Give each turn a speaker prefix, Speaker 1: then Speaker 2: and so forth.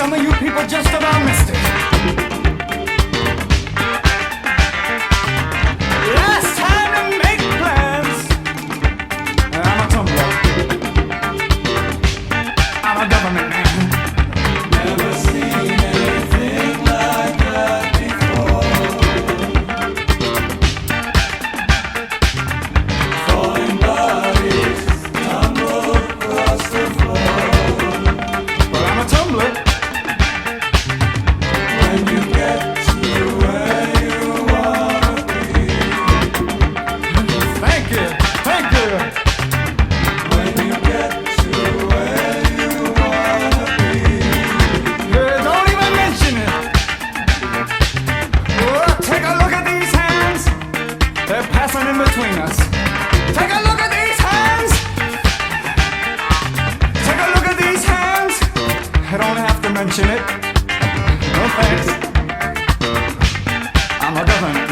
Speaker 1: some of you people just about missed it. Last time to make plans. I'm a tumbler. I'm a government man. Never seen anything like that before. Falling bodies tumble across the floor. Well, I'm a tumbler. When you get to where you wanna be. Thank you, thank you. When you get to where you wanna be. Don't even mention it. Oh, take a look at these hands. They're passing in between us. Take a look at these hands. Take a look at these hands. I don't have to mention it. No thanks. I'm a government.